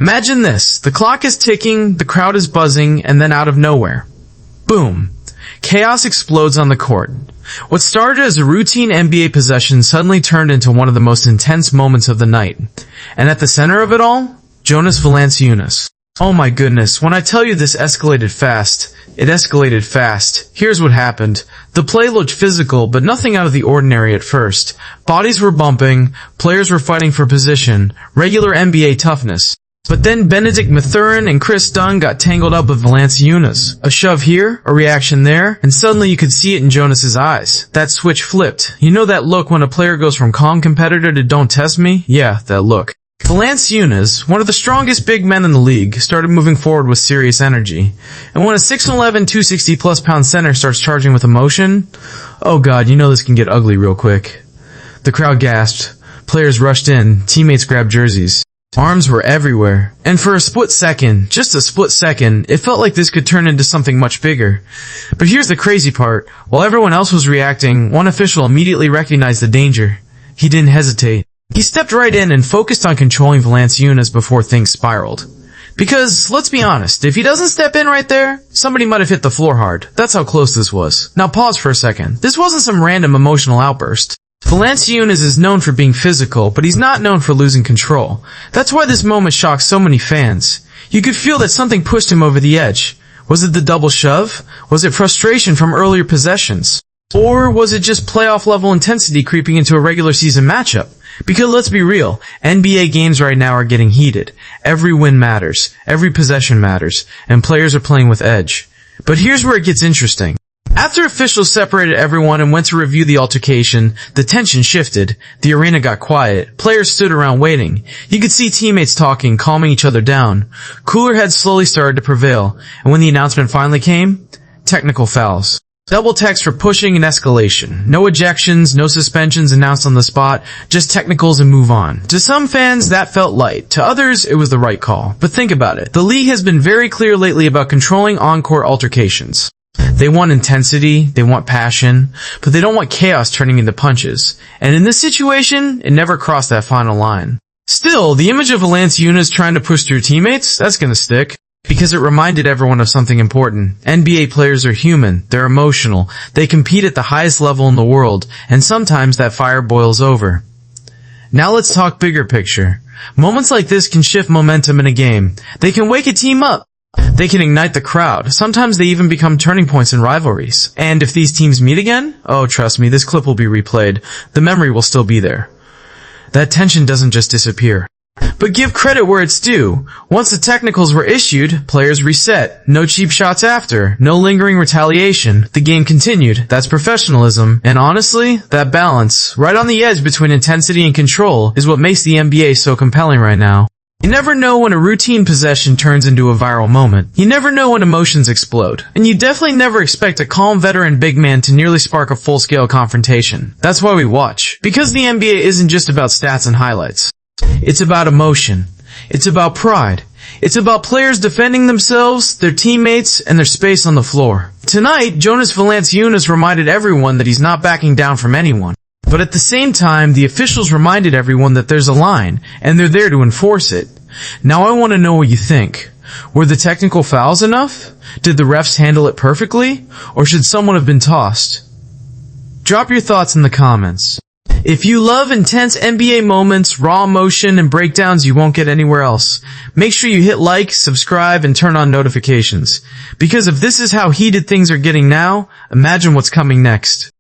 Imagine this. The clock is ticking, the crowd is buzzing, and then out of nowhere, boom. Chaos explodes on the court. What started as a routine NBA possession suddenly turned into one of the most intense moments of the night. And at the center of it all, Jonas Valanciunas. Oh my goodness, when I tell you this escalated fast, it escalated fast. Here's what happened. The play looked physical, but nothing out of the ordinary at first. Bodies were bumping, players were fighting for position, regular NBA toughness. But then Mathurin and Dunn got tangled up with Valanciunas. A shove here, a reaction there, and suddenly you could see it in Jonas's eyes. That switch flipped. You know that look when a player goes from calm competitor to don't test me? Yeah, that look. Valanciunas, one of the strongest big men in the league, started moving forward with serious energy. And when a 6'11", 260-plus pound center starts charging with emotion, oh god, you know this can get ugly real quick. The crowd gasped. Players rushed in. Teammates grabbed jerseys. Arms were everywhere. And for a split second, just a split second, it felt like this could turn into something much bigger. But here's the crazy part. While everyone else was reacting, one official immediately recognized the danger. He didn't hesitate. He stepped right in and focused on controlling Valanciunas before things spiraled. Because, let's be honest, if he doesn't step in right there, somebody might have hit the floor hard. That's how close this was. Now pause for a second. This wasn't some random emotional outburst. Valanciunas is known for being physical, but he's not known for losing control. That's why this moment shocked so many fans. You could feel that something pushed him over the edge. Was it the double shove? Was it frustration from earlier possessions? Or was it just playoff level intensity creeping into a regular season matchup? Because let's be real, NBA games right now are getting heated. Every win matters, every possession matters, and players are playing with edge. But here's where it gets interesting. After officials separated everyone and went to review the altercation, the tension shifted. The arena got quiet. Players stood around waiting. You could see teammates talking, calming each other down. Cooler heads slowly started to prevail, and when the announcement finally came, technical fouls. Double text for pushing and escalation. No ejections, no suspensions announced on the spot, just technicals and move on. To some fans, that felt light. To others, it was the right call. But think about it. The league has been very clear lately about controlling on-court altercations. They want intensity, they want passion, but they don't want chaos turning into punches. And in this situation, it never crossed that final line. Still, the image of Valanciunas trying to push through teammates, that's gonna stick. Because it reminded everyone of something important. NBA players are human, they're emotional, they compete at the highest level in the world, and sometimes that fire boils over. Now let's talk bigger picture. Moments like this can shift momentum in a game. They can wake a team up. They can ignite the crowd. Sometimes they even become turning points in rivalries. And if these teams meet again, oh trust me, this clip will be replayed. The memory will still be there. That tension doesn't just disappear. But give credit where it's due. Once the technicals were issued, players reset. No cheap shots after. No lingering retaliation. The game continued. That's professionalism. And honestly, that balance, right on the edge between intensity and control, is what makes the NBA so compelling right now. You never know when a routine possession turns into a viral moment. You never know when emotions explode. And you definitely never expect a calm veteran big man to nearly spark a full-scale confrontation. That's why we watch. Because the NBA isn't just about stats and highlights. It's about emotion. It's about pride. It's about players defending themselves, their teammates, and their space on the floor. Tonight, Jonas Valanciunas reminded everyone that he's not backing down from anyone. But at the same time, the officials reminded everyone that there's a line, and they're there to enforce it. Now I want to know what you think. Were the technical fouls enough? Did the refs handle it perfectly? Or should someone have been tossed? Drop your thoughts in the comments. If you love intense NBA moments, raw emotion, and breakdowns you won't get anywhere else, make sure you hit like, subscribe, and turn on notifications. Because if this is how heated things are getting now, imagine what's coming next.